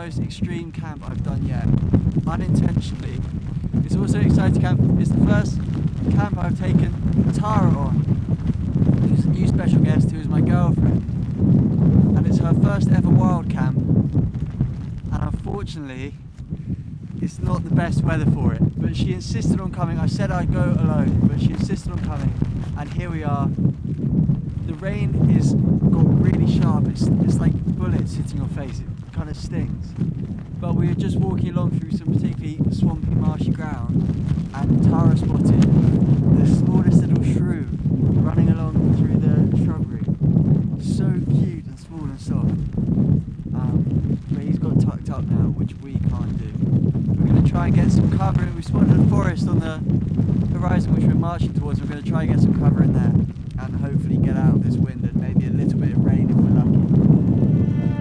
most extreme camp I've done yet, unintentionally. It's also an exciting camp. It's the first camp I've taken Tara on, who's a new special guest who is my girlfriend. And it's her first ever wild camp. And unfortunately, it's not the best weather for it. But she insisted on coming. I said I'd go alone, but she insisted on coming. And here we are. The rain is got really sharp. It's like bullets hitting your face. It kind of stings. But we were just walking along through some particularly swampy, marshy ground, and Tara spotted the smallest little shrew running along through the shrubbery. So cute and small and soft. But he's got tucked up now, which we can't do. We're going to try and get some cover. We spotted a forest on the horizon which we're marching towards. We're going to try and get some cover in there and hopefully get out of this wind and maybe a little bit of rain if we're lucky.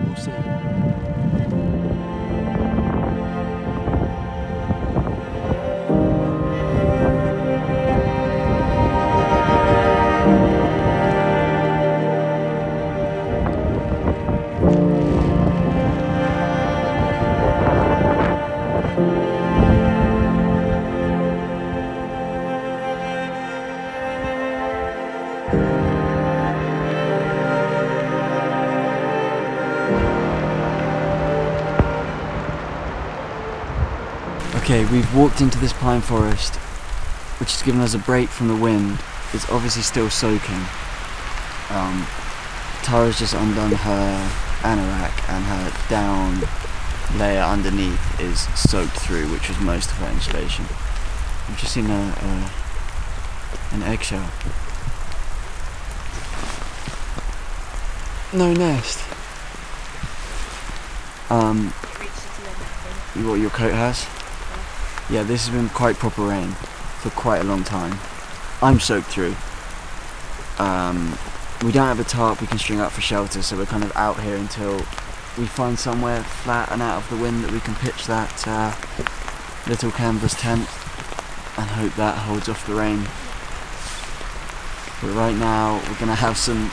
We'll see. Okay, we've walked into this pine forest, which has given us a break from the wind. It's obviously still soaking. Tara's just undone her anorak and her down layer underneath is soaked through, which was most of her insulation. I've just seen an eggshell. No nest. What your coat has? Yeah, this has been quite proper rain for quite a long time. I'm soaked through. We don't have a tarp we can string up for shelter, so we're kind of out here until we find somewhere flat and out of the wind that we can pitch that little canvas tent and hope that holds off the rain. But right now we're going to have some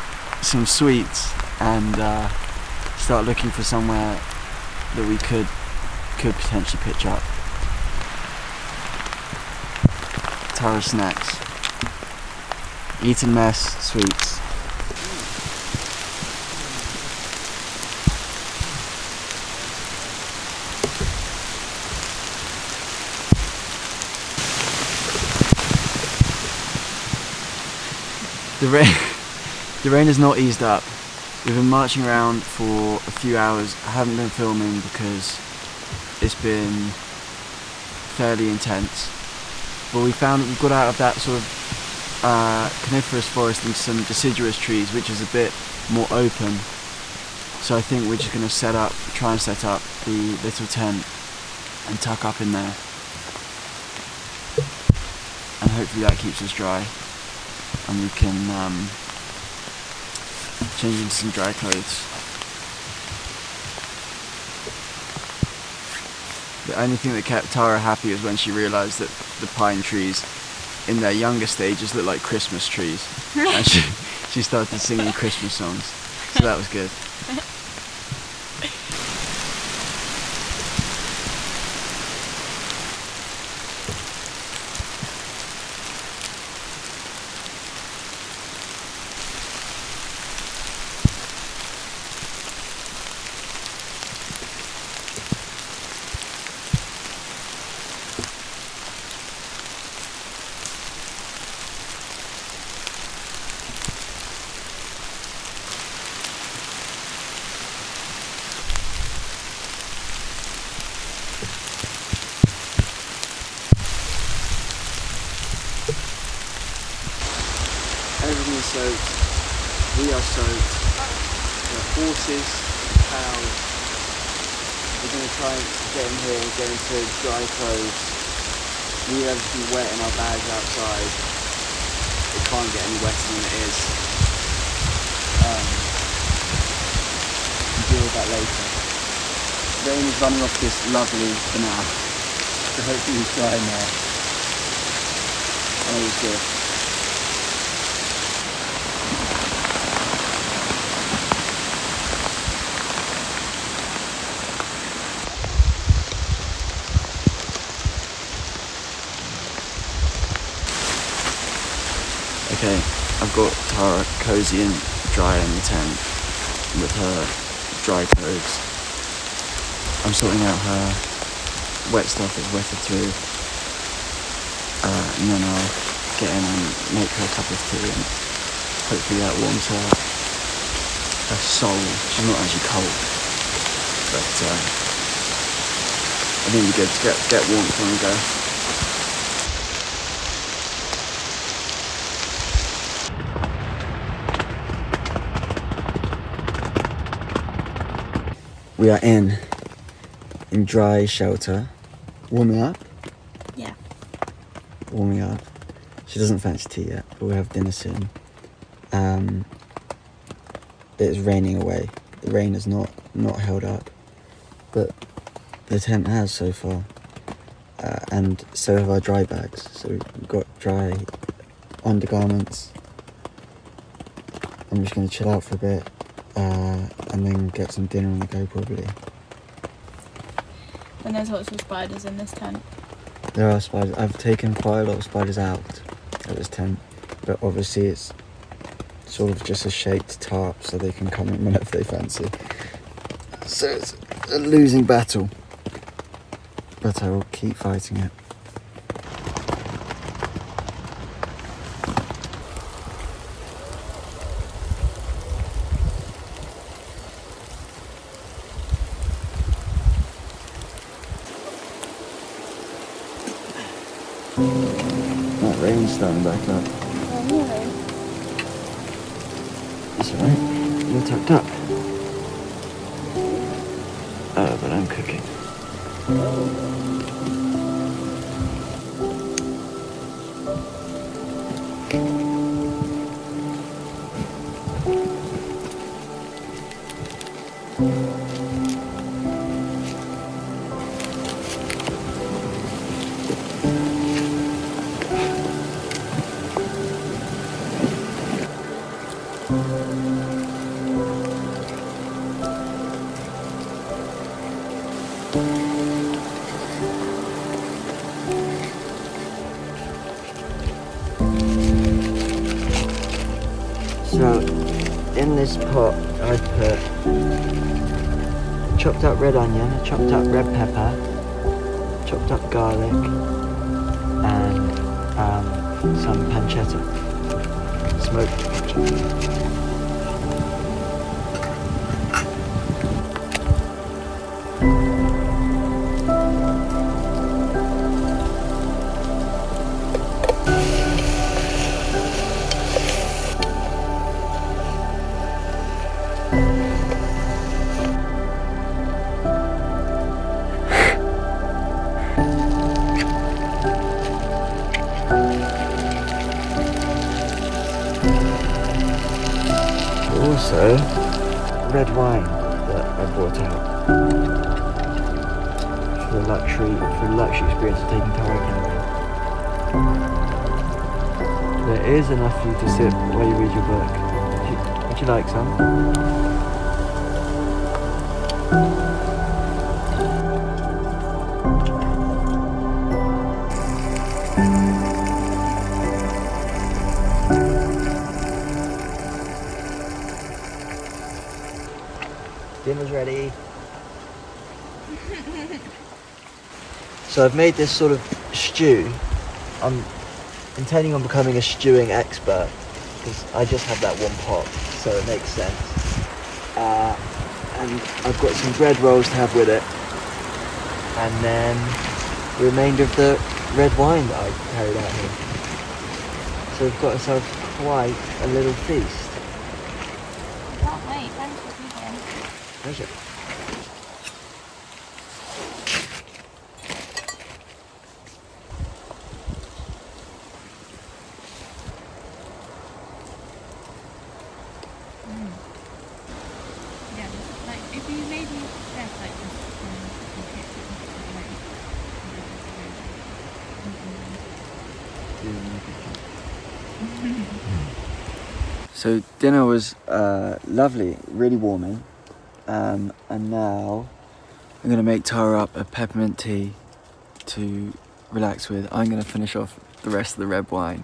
sweets and start looking for somewhere that we could potentially pitch up. Tara snacks. Eton Mess sweets. The rain has not eased up. We've been marching around for a few hours. I haven't been filming because it's been fairly intense. But we found that we've got out of that sort of coniferous forest into some deciduous trees, which is a bit more open. So I think we're just going to try and set up the little tent and tuck up in there. And hopefully that keeps us dry. And we can change into some dry clothes. The only thing that kept Tara happy was when she realised that the pine trees in their younger stages look like Christmas trees. And she started singing Christmas songs. So that was good. Everything is soaked, we are soaked, there are horses, cows. We're going to try and get in here and get into dry clothes. We need everything wet in our bags outside. It can't get any wetter than it is. We'll deal with that later. Rain is running off this lovely canal, so hopefully it's dry in there. And it was good. Okay, I've got Tara cozy and dry in the tent with her dry clothes. I'm sorting out her wet stuff that's wetted through, and then I'll get in and make her a cup of tea, and hopefully that warms her soul. She's not actually cold, but I think it'd be good to get warmth when we go. We are in dry shelter. Warming up? Yeah. Warming up. She doesn't fancy tea yet, but we'll have dinner soon. It's raining away. The rain has not held up, but the tent has so far. And so have our dry bags. So we've got dry undergarments. I'm just going to chill out for a bit, and then get some dinner on the go probably. And there's lots of spiders in this tent. There are spiders. I've taken quite a lot of spiders out of this tent, but obviously it's sort of just a shaped tarp so they can come in whenever they fancy. So it's a losing battle, but I will keep fighting it. That rain's starting back up. Oh, really? It's alright. You're tucked up. Oh, but I'm cooking. So, in this pot, I put chopped up red onion, chopped up red pepper, chopped up garlic, and some pancetta, smoked pancetta. Also, red wine that I brought out for the luxury experience of taking Tara camping. There is enough for you to sip while you read your book. Would you like some? Dinner's ready. So I've made this sort of stew. I'm intending on becoming a stewing expert because I just have that one pot, so it makes sense. And I've got some bread rolls to have with it, and then the remainder of the red wine that I carried out here. So we've got ourselves quite a little feast. Can't wait, thanks for cooking. Pleasure. Yeah, like if you made me chef like this, So dinner was lovely, really warming, and now I'm going to make Tara up a peppermint tea to relax with. I'm going to finish off the rest of the red wine.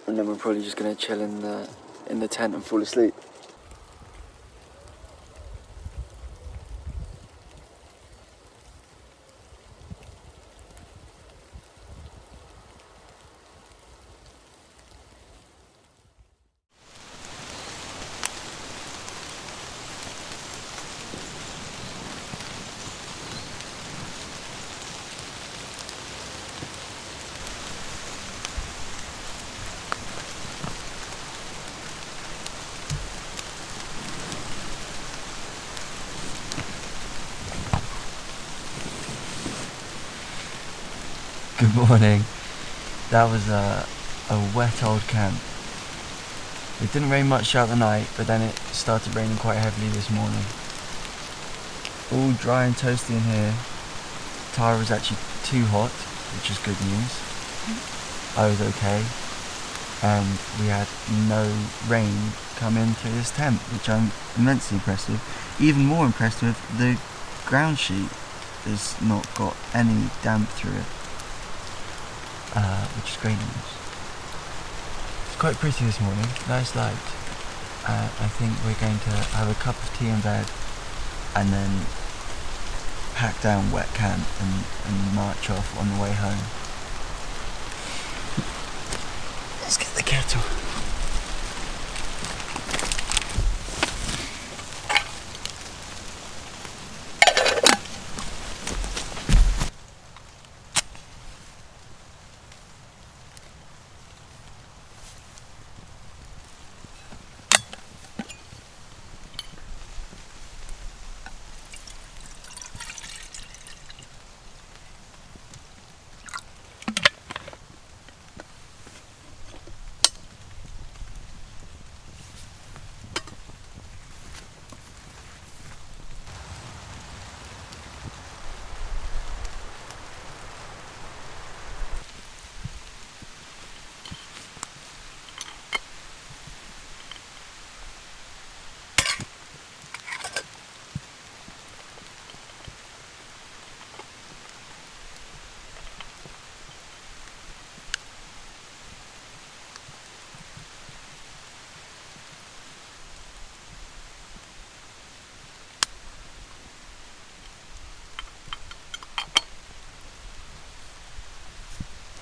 and then we're probably just gonna chill in the tent and fall asleep. Good morning. That was a wet old camp. It didn't rain much throughout the night, but then it started raining quite heavily this morning. All dry and toasty in here. Tara was actually too hot, which is good news. I was okay, and we had no rain come into this tent, which I'm immensely impressed with. Even more impressed with, the ground sheet has not got any damp through it. Which is great news. It's quite pretty this morning, nice light. I think we're going to have a cup of tea in bed and then pack down wet camp and march off on the way home. Let's get the kettle.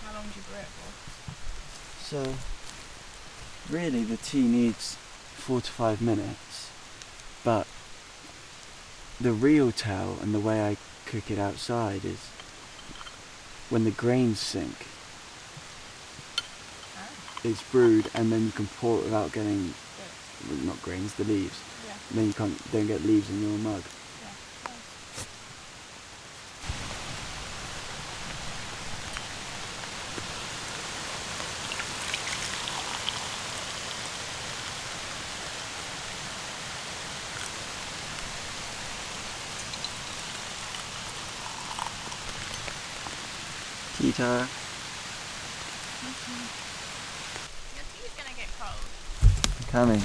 How long do you brew it for? So, really the tea needs 4 to 5 minutes, but the real tell and the way I cook it outside is when the grains sink. It's brewed and then you can pour it without getting, well, not grains, the leaves. Yeah. And then you don't get leaves in your mug. Tea Tara. Your tea's gonna get cold. Coming.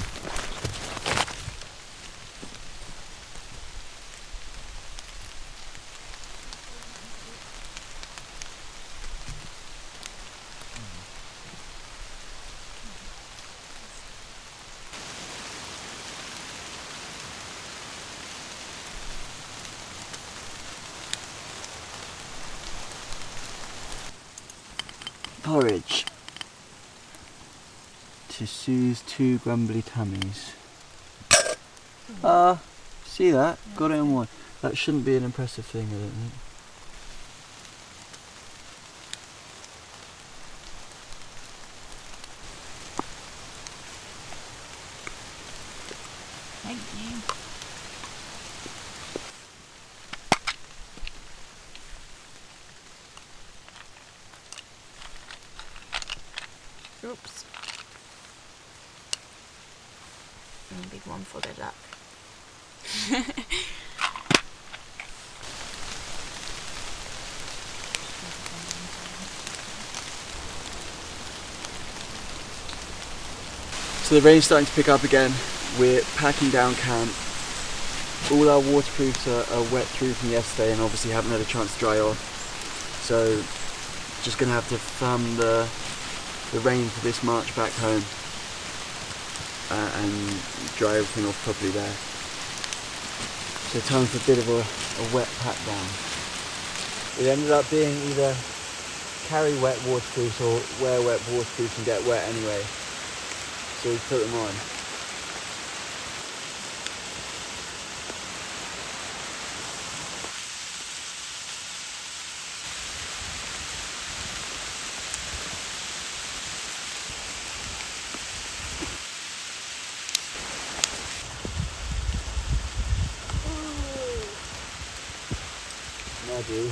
Porridge to soothe 2 grumbly tummies. See that? Yeah. Got it in one. That shouldn't be an impressive thing, I don't think. Thank you. Oops. And a big one for the duck. So the rain's starting to pick up again. We're packing down camp. All our waterproofs are wet through from yesterday and obviously haven't had a chance to dry off. So just gonna have to thumb the the rain for this march back home and dry everything off properly there. So time for a bit of a wet pat down. It ended up being either carry wet waterproofs or wear wet waterproofs and get wet anyway. So we put them on. Muddy.